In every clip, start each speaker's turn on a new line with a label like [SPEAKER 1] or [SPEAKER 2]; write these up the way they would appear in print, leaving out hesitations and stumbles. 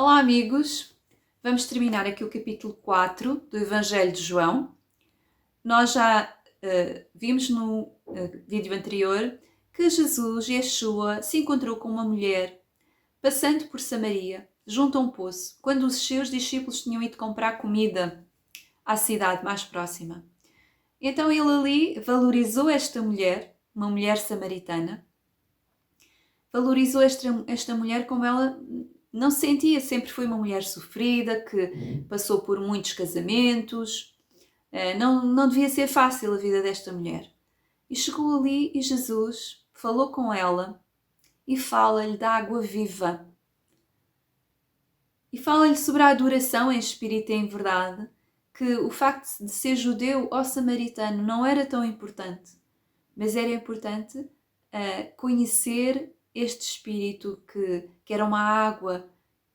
[SPEAKER 1] Olá, amigos! Vamos terminar aqui o capítulo 4 do Evangelho de João. Nós já vimos no vídeo anterior que Jesus, Yeshua, se encontrou com uma mulher passando por Samaria, junto a um poço, quando os seus discípulos tinham ido comprar comida à cidade mais próxima. Então ele ali valorizou esta mulher, uma mulher samaritana, valorizou esta mulher como ela não se sentia, sempre foi uma mulher sofrida, que passou por muitos casamentos, não devia ser fácil a vida desta mulher. E chegou ali e Jesus falou com ela e fala-lhe da água viva. E fala-lhe sobre a adoração em espírito e em verdade, que o facto de ser judeu ou samaritano não era tão importante, mas era importante conhecer este espírito que era uma água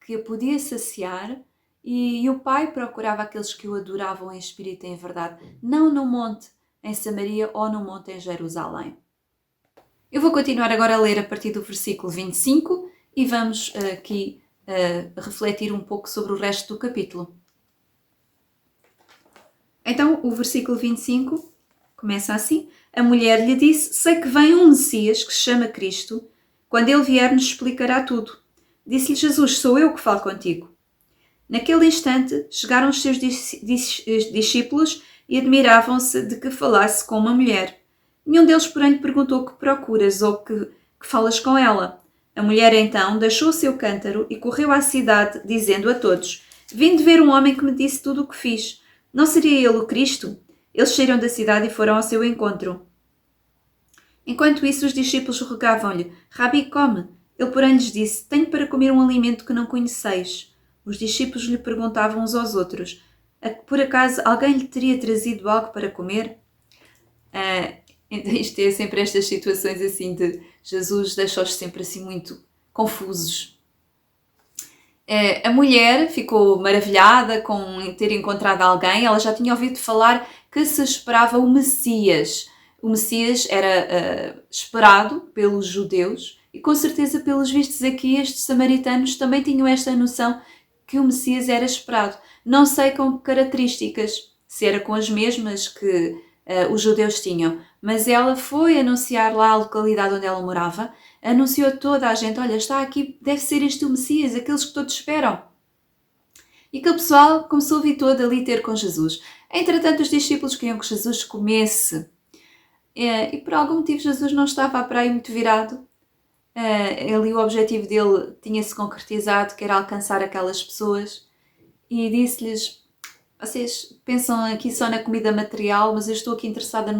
[SPEAKER 1] que a podia saciar, e o Pai procurava aqueles que o adoravam em espírito e em verdade, não no monte em Samaria ou no monte em Jerusalém. Eu vou continuar agora a ler a partir do versículo 25 e vamos aqui refletir um pouco sobre o resto do capítulo. Então, o versículo 25 começa assim. A mulher lhe disse: sei que vem um Messias que se chama Cristo. Quando ele vier, nos explicará tudo. Disse-lhe Jesus: sou eu que falo contigo. Naquele instante, chegaram os seus discípulos e admiravam-se de que falasse com uma mulher. Nenhum deles, porém, lhe perguntou: que procuras ou que falas com ela? A mulher, então, deixou o seu cântaro e correu à cidade, dizendo a todos: vim de ver um homem que me disse tudo o que fiz. Não seria ele o Cristo? Eles saíram da cidade e foram ao seu encontro. Enquanto isso, os discípulos rogavam-lhe: Rabi, come. Ele, porém, lhes disse: tenho para comer um alimento que não conheceis. Os discípulos lhe perguntavam uns aos outros: por acaso alguém lhe teria trazido algo para comer? Isto é sempre estas situações assim de Jesus deixa-os sempre assim muito confusos. A mulher ficou maravilhada com ter encontrado alguém. Ela já tinha ouvido falar que se esperava o Messias. O Messias era esperado pelos judeus e com certeza pelos vistos aqui estes samaritanos também tinham esta noção que o Messias era esperado. Não sei com que características, se era com as mesmas que os judeus tinham, mas ela foi anunciar lá a localidade onde ela morava, anunciou a toda a gente: olha, está aqui, deve ser este o Messias, aqueles que todos esperam. E aquele pessoal começou a vir todo ali ter com Jesus. Entretanto, os discípulos queriam que Jesus comesse. E por algum motivo Jesus não estava para aí muito virado. Ali o objetivo dele tinha-se concretizado, que era alcançar aquelas pessoas. E disse-lhes: vocês pensam aqui só na comida material, mas eu estou aqui interessado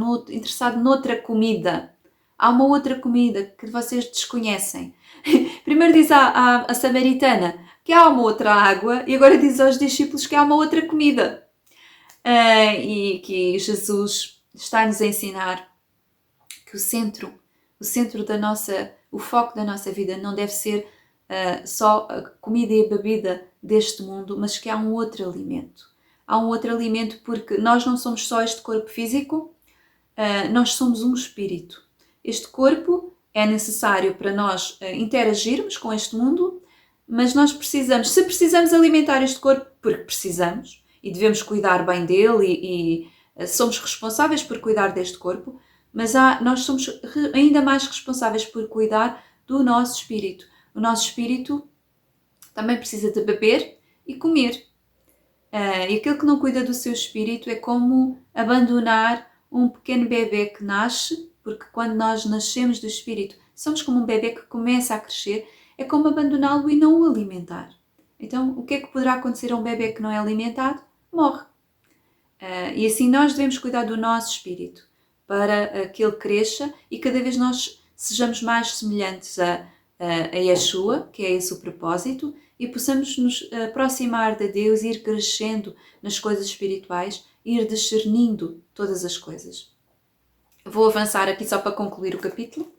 [SPEAKER 1] noutra comida. Há uma outra comida que vocês desconhecem. Primeiro diz à samaritana que há uma outra água e agora diz aos discípulos que há uma outra comida. E que Jesus está-nos a ensinar que o foco da nossa vida não deve ser só a comida e a bebida deste mundo, mas que há um outro alimento. Há um outro alimento porque nós não somos só este corpo físico, nós somos um espírito. Este corpo é necessário para nós interagirmos com este mundo, mas nós se precisamos alimentar este corpo, porque precisamos, e devemos cuidar bem dele e somos responsáveis por cuidar deste corpo, mas nós somos ainda mais responsáveis por cuidar do nosso espírito. O nosso espírito também precisa de beber e comer. E aquele que não cuida do seu espírito é como abandonar um pequeno bebê que nasce, porque quando nós nascemos do espírito, somos como um bebê que começa a crescer, é como abandoná-lo e não o alimentar. Então, o que é que poderá acontecer a um bebê que não é alimentado? Morre. E assim nós devemos cuidar do nosso espírito, para que ele cresça e cada vez nós sejamos mais semelhantes a Yeshua, que é esse o propósito, e possamos nos aproximar de Deus, ir crescendo nas coisas espirituais, ir discernindo todas as coisas. Vou avançar aqui só para concluir o capítulo.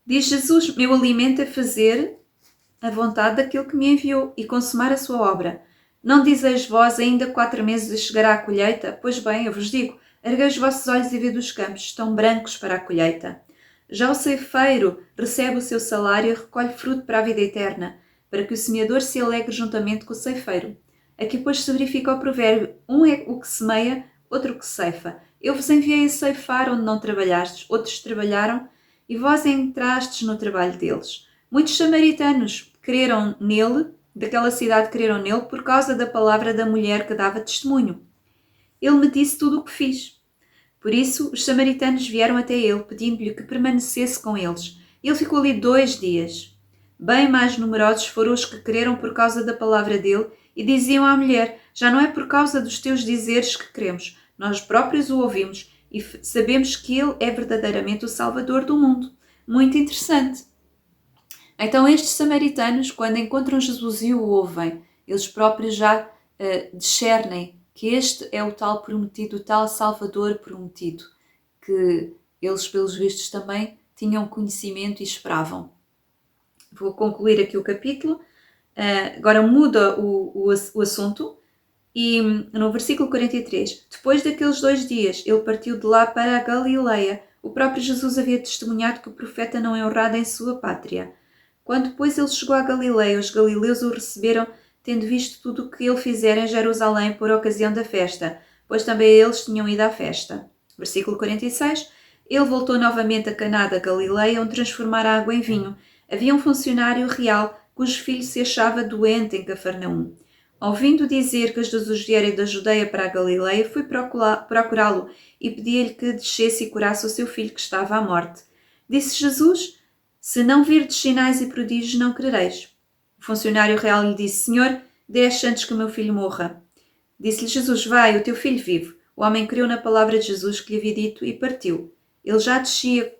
[SPEAKER 1] Diz Jesus: meu alimento é fazer a vontade daquele que me enviou e consumar a sua obra. Não dizeis vós: ainda 4 meses e chegará a colheita? Pois bem, eu vos digo: erguei os vossos olhos e vede os campos, estão brancos para a colheita. Já o ceifeiro recebe o seu salário e recolhe fruto para a vida eterna, para que o semeador se alegre juntamente com o ceifeiro. Aqui, pois, se verifica o provérbio: um é o que semeia, outro o que ceifa. Eu vos enviei a ceifar onde não trabalhastes, outros trabalharam, e vós entrastes no trabalho deles. Muitos samaritanos creram nele, daquela cidade creram nele, por causa da palavra da mulher que dava testemunho. Ele me disse tudo o que fiz. Por isso, os samaritanos vieram até ele, pedindo-lhe que permanecesse com eles. Ele ficou ali 2 dias. Bem mais numerosos foram os que creram por causa da palavra dele e diziam à mulher: já não é por causa dos teus dizeres que cremos, nós próprios o ouvimos e sabemos que ele é verdadeiramente o Salvador do mundo. Muito interessante. Então estes samaritanos, quando encontram Jesus e o ouvem, eles próprios já discernem que este é o tal prometido, o tal Salvador prometido, que eles, pelos vistos, também tinham conhecimento e esperavam. Vou concluir aqui o capítulo. Agora muda o assunto. E no versículo 43, depois daqueles 2 dias, ele partiu de lá para a Galileia. O próprio Jesus havia testemunhado que o profeta não é honrado em sua pátria. Quando, pois, ele chegou à Galileia, os galileus o receberam, tendo visto tudo o que ele fizera em Jerusalém por ocasião da festa, pois também eles tinham ido à festa. Versículo 46, ele voltou novamente a Caná da Galileia, onde transformara água em vinho. Havia um funcionário real, cujo filho se achava doente em Cafarnaum. Ouvindo dizer que Jesus viera da Judeia para a Galileia, foi procurá-lo e pedia-lhe que descesse e curasse o seu filho que estava à morte. Disse Jesus: se não virdes sinais e prodígios, não crereis. O funcionário real lhe disse: Senhor, 10 antes que o meu filho morra. Disse-lhe Jesus: vai, o teu filho vive. O homem creu na palavra de Jesus que lhe havia dito e partiu. Ele já descia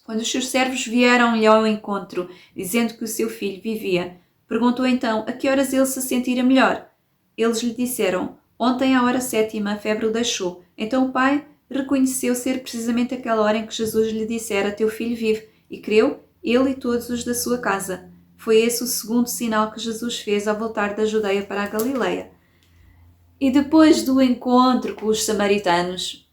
[SPEAKER 1] quando os seus servos vieram-lhe ao encontro, dizendo que o seu filho vivia. Perguntou então a que horas ele se sentira melhor. Eles lhe disseram: ontem à hora 7ª a febre o deixou. Então o pai reconheceu ser precisamente aquela hora em que Jesus lhe dissera: teu filho vive. E creu, ele e todos os da sua casa. Foi esse o segundo sinal que Jesus fez ao voltar da Judeia para a Galileia. E depois do encontro com os samaritanos,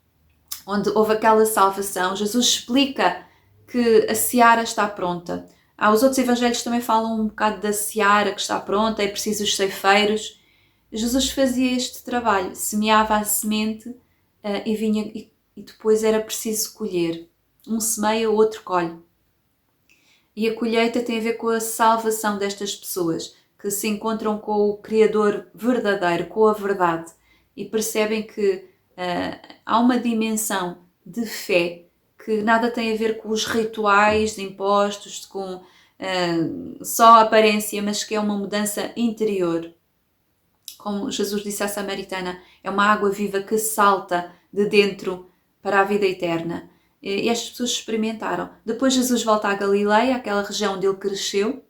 [SPEAKER 1] onde houve aquela salvação, Jesus explica que a seara está pronta. Os outros evangelhos também falam um bocado da seara que está pronta, é preciso os ceifeiros. Jesus fazia este trabalho, semeava a semente e vinha, e depois era preciso colher. Um semeia, o outro colhe. E a colheita tem a ver com a salvação destas pessoas, que se encontram com o Criador verdadeiro, com a verdade, e percebem que há uma dimensão de fé que nada tem a ver com os rituais de impostos, com só a aparência, mas que é uma mudança interior. Como Jesus disse à samaritana, é uma água viva que salta de dentro para a vida eterna. E estas pessoas experimentaram. Depois Jesus volta à Galileia, aquela região onde ele cresceu.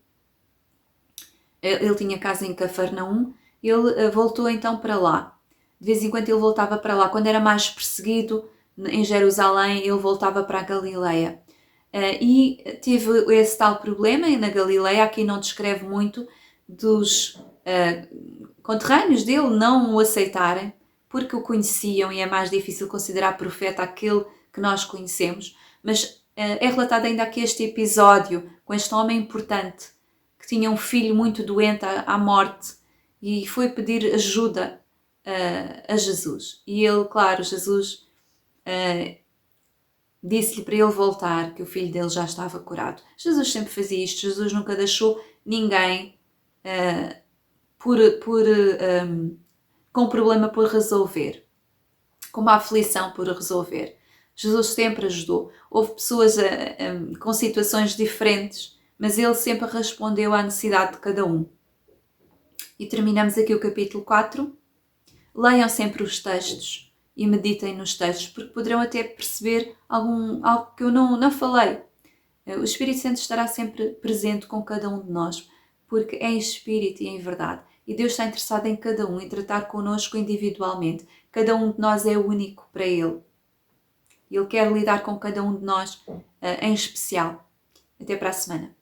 [SPEAKER 1] Ele tinha casa em Cafarnaum. Ele voltou então para lá. De vez em quando ele voltava para lá. Quando era mais perseguido em Jerusalém, ele voltava para a Galileia. E teve esse tal problema na Galileia. Aqui não descreve muito dos conterrâneos dele não o aceitarem, porque o conheciam e é mais difícil considerar profeta aquele que nós conhecemos, mas é relatado ainda aqui este episódio com este homem importante que tinha um filho muito doente à morte e foi pedir ajuda a Jesus. E ele, claro, Jesus disse-lhe para ele voltar, que o filho dele já estava curado. Jesus sempre fazia isto, Jesus nunca deixou ninguém com problema por resolver, com uma aflição por resolver. Jesus sempre ajudou. Houve pessoas com situações diferentes, mas ele sempre respondeu à necessidade de cada um. E terminamos aqui o capítulo 4. Leiam sempre os textos e meditem nos textos, porque poderão até perceber algo que eu não falei. O Espírito Santo estará sempre presente com cada um de nós, porque é em espírito e em verdade. E Deus está interessado em cada um, em tratar connosco individualmente. Cada um de nós é único para Ele. Ele quer lidar com cada um de nós em especial. Até para a semana.